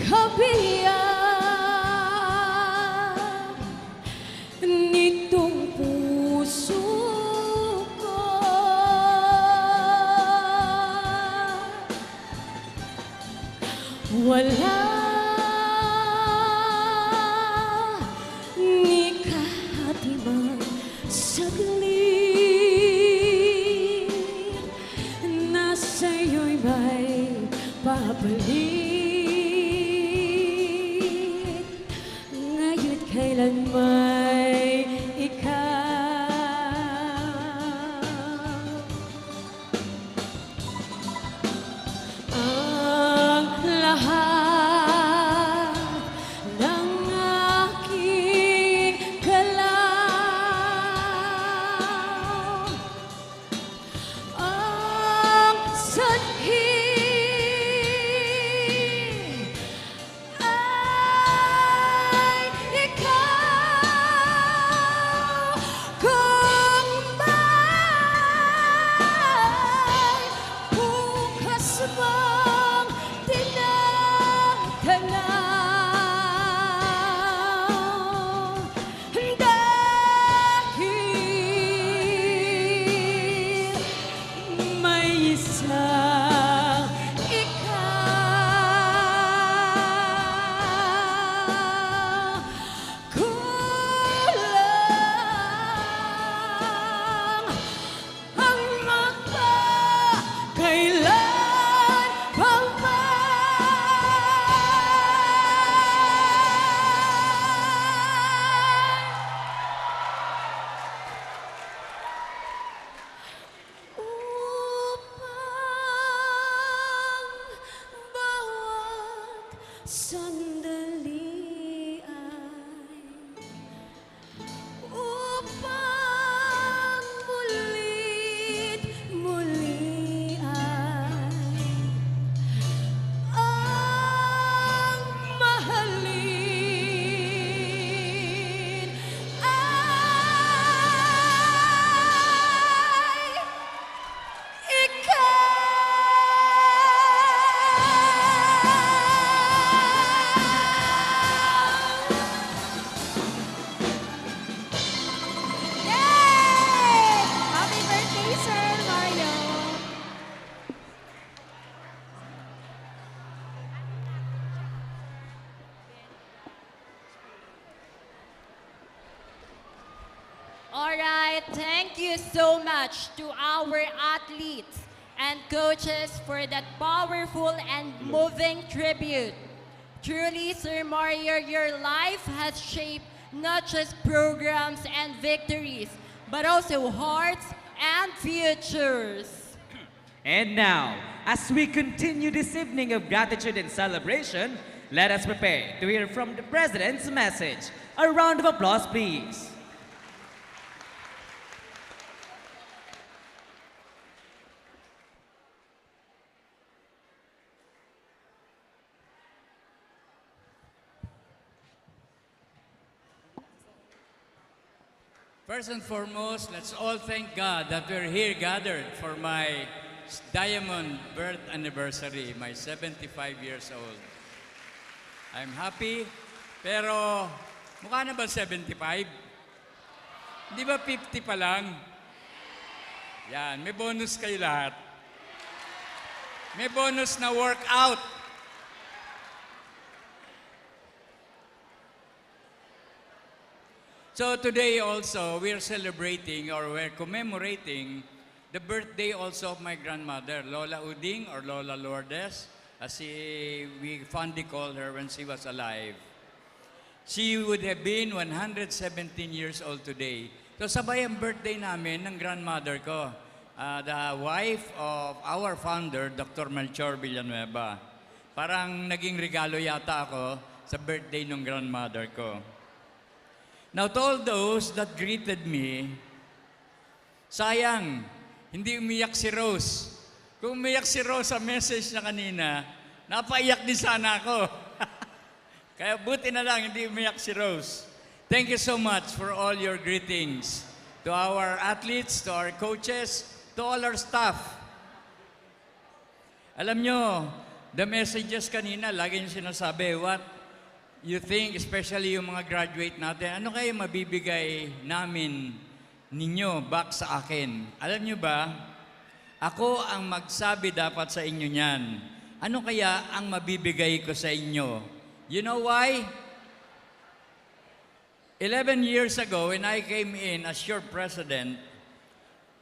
kabiyak nitong puso ko. Wala ni kahatimang saglit na sa'yo'y may papalit. Ngayon kailan may ikaw ang lahat ng aking galaw, ang sanhi ay ikaw. Kung may bukas mang tinatanaw, dahil may isang ikaw. Kulang ang magpakailan pang bawat sandali ay upang mulit muli ay ang mahalin ay ikaw. Yay! Happy birthday, Sir Mario! All right, thank you so much to our athletes and coaches for that powerful and moving tribute. Truly, Sir Mario, your life has shaped not just programs and victories, but also hearts and futures. And now, as we continue this evening of gratitude and celebration, let us prepare to hear from the President's message. A round of applause, please. First and foremost, let's all thank God that we're here gathered for my diamond birth anniversary, my 75 years old. I'm happy, pero mukha na ba 75? Di ba 50 pa lang? Yan, may bonus kayo lahat. May bonus na workout. So today also, we're celebrating or we're commemorating the birthday also of my grandmother, Lola Uding or Lola Lourdes, as we fondly called her when she was alive. She would have been 117 years old today. So sabay ang birthday namin ng grandmother ko, the wife of our founder, Dr. Melchor Villanueva. Parang naging regalo yata ako sa birthday ng grandmother ko. Now, to all those that greeted me, sayang, hindi umiyak si Rose. Kung umiyak si Rose sa message na kanina, napaiyak din sana ako. Kaya buti na lang, hindi umiyak si Rose. Thank you so much for all your greetings. To our athletes, to our coaches, to all our staff. Alam nyo, the messages kanina, lagi niyo sinasabi, what you think, especially yung mga graduate natin, ano kayo mabibigay namin ninyo back sa akin? Alam niyo ba, ako ang magsabi dapat sa inyo niyan. Ano kaya ang mabibigay ko sa inyo? You know why? 11 years ago, when I came in as your president,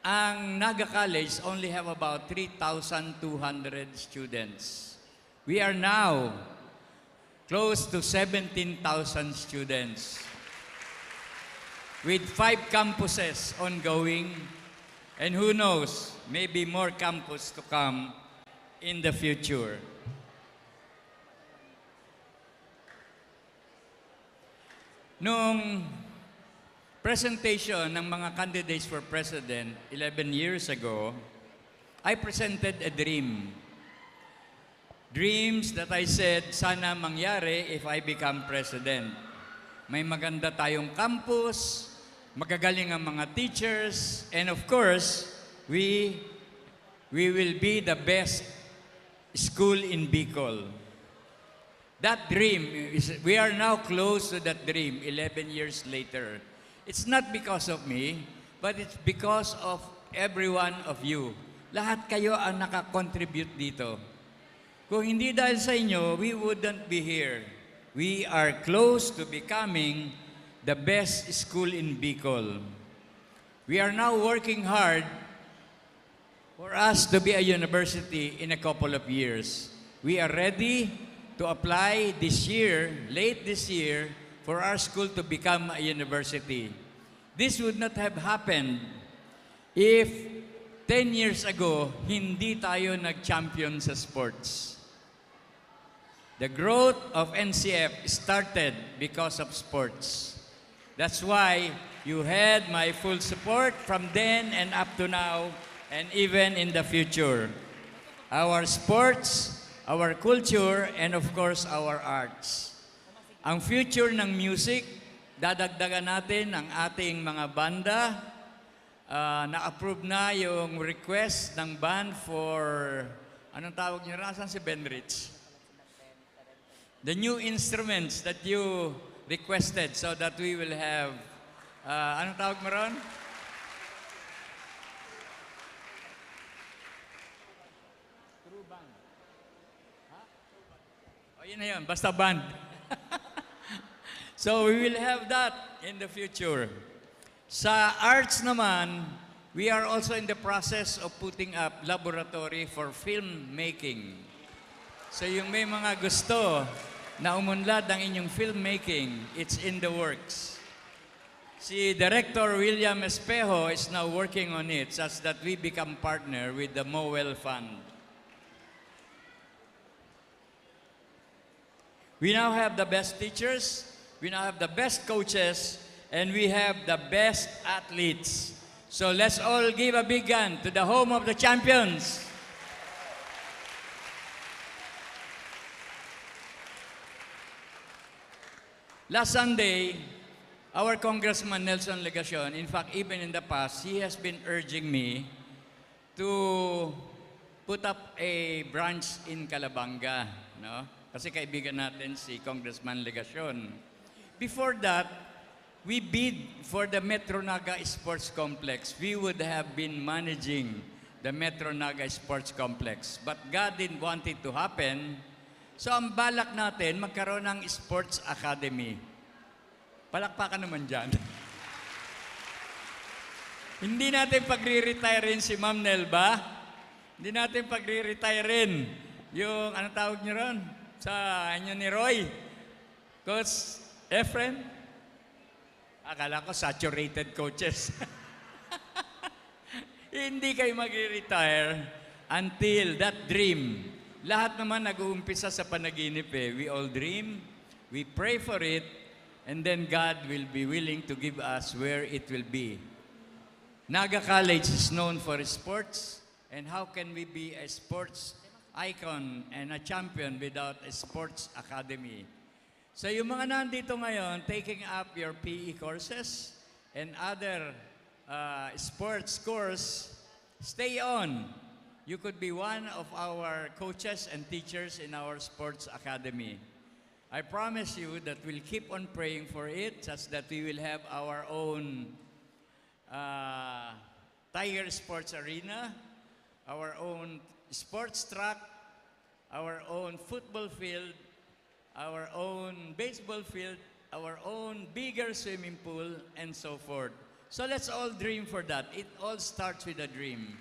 ang Naga College only have about 3,200 students. We are now close to 17,000 students with 5 campuses ongoing, and who knows, maybe more campus to come in the future. Nung presentation ng mga candidates for president 11 years ago, I presented a dream. Dreams that I said, sana mangyari if I become president. May maganda tayong campus, magagaling ang mga teachers, and of course, we will be the best school in Bicol. That dream, we are now close to that dream 11 years later. It's not because of me, but it's because of every one of you. Lahat kayo ang nakakontribute dito. Kung hindi dahil sa inyo, we wouldn't be here. We are close to becoming the best school in Bicol. We are now working hard for us to be a university in a couple of years. We are ready to apply this year, late this year, for our school to become a university. This would not have happened if 10 years ago, hindi tayo nag-champion sa sports. The growth of NCF started because of sports. That's why you had my full support from then and up to now, and even in the future. Our sports, our culture, and of course, our arts. Ang future ng music, dadagdagan natin ang ating mga banda. Na-approve na yung request ng band for, anong tawag niyo? Nasaan si Ben Rich? The new instruments that you requested so that we will have, anong tawag mo ron? Yun na yun, basta band. So we will have that in the future. Sa arts naman, we are also in the process of putting up laboratory for film making. So yung may mga gusto na umunlad ng inyong filmmaking, it's in the works. Si Director William Espejo is now working on it such that we become partner with the Mowell Fund. We now have the best teachers, we now have the best coaches, and we have the best athletes. So let's all give a big hand to the home of the champions. Last Sunday, our Congressman Nelson Legacion, in fact, even in the past, he has been urging me to put up a branch in Calabanga, no? Kasi kaibigan natin si Congressman Legacion. Before that, we bid for the Metro Naga Sports Complex. We would have been managing the Metro Naga Sports Complex. But God didn't want it to happen. So ang balak natin, magkaroon ng Sports Academy. Palakpakan naman dyan. Hindi natin pagre-retirein si Ma'am Nelba. Hindi natin pagre-retirein yung, anong tawag niyo ron? Sa inyo ni Roy. Coach Efren. Akala ko saturated coaches. Hindi kayo magre-retire until that dream. Lahat naman nag-uumpisa sa panaginip eh. We all dream, we pray for it, and then God will be willing to give us where it will be. Naga College is known for sports, and how can we be a sports icon and a champion without a sports academy? So yung mga nandito ngayon, taking up your PE courses and other sports course, stay on. you could be one of our coaches and teachers in our sports academy. I promise you that we'll keep on praying for it such that we will have our own Tiger Sports Arena, our own sports track, our own football field, our own baseball field, our own bigger swimming pool, and so forth. So let's all dream for that. It all starts with a dream.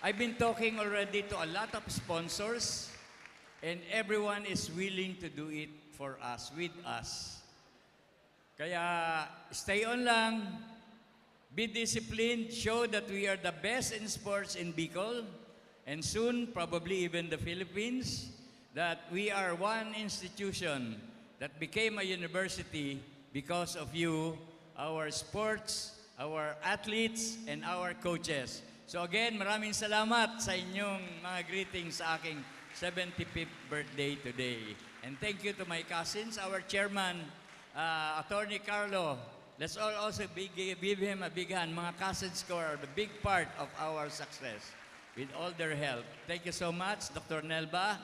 I've been talking already to a lot of sponsors, and everyone is willing to do it for us, with us. Kaya stay on lang, be disciplined, show that we are the best in sports in Bicol, and soon, probably even the Philippines, that we are one institution that became a university because of you, our sports, our athletes, and our coaches. So again, maraming salamat sa inyong mga greetings sa aking 75th birthday today. And thank you to my cousins, our chairman, Attorney Carlo. Let's all also give him a big hand. Mga cousins ko are the big part of our success with all their help. Thank you so much, Dr. Nelba,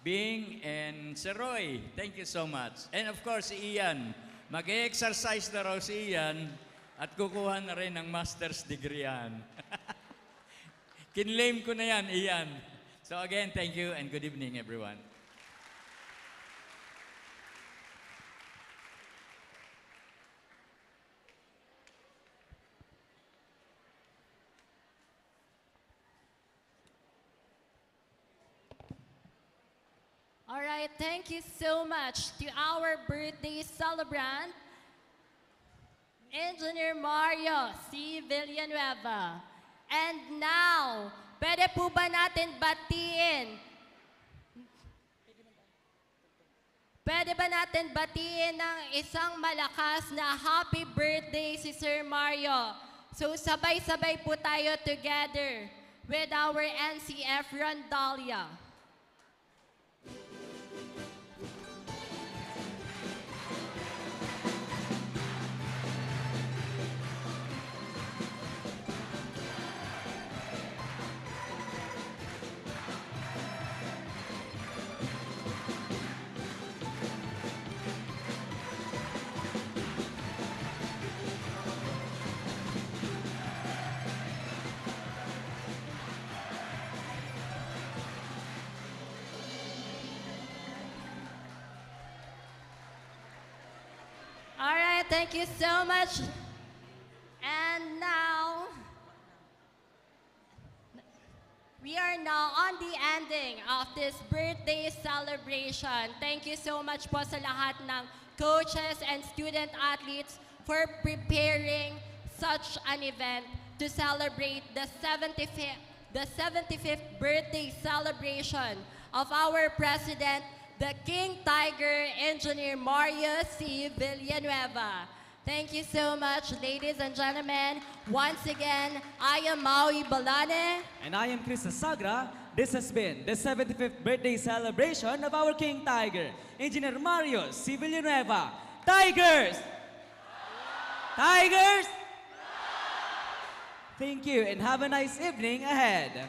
Bing, and Sir Roy. Thank you so much. And of course, si Ian. Mag-exercise na raw si Ian at kukuha na rin ng master's degree yan. Kinlaim ko na yan, Ian. So again, thank you and good evening, everyone. All right, thank you so much to our birthday celebrant, Engineer Mario C. Villanueva. And now, pwede po ba natin batiin? Pwede ba natin batiin ng isang malakas na happy birthday si Sir Mario? So sabay-sabay po tayo together with our NCF Rondalia. All right, thank you so much. And now, we are now on the ending of this birthday celebration. Thank you so much po sa lahat ng coaches and student athletes for preparing such an event to celebrate the 75th birthday celebration of our president, the King Tiger, Engineer Mario C. Villanueva. Thank you so much, ladies and gentlemen. Once again, I am Maui Balane. And I am Chris Sagra. This has been the 75th birthday celebration of our King Tiger, Engineer Mario C. Villanueva. Tigers! Tigers! Thank you and have a nice evening ahead.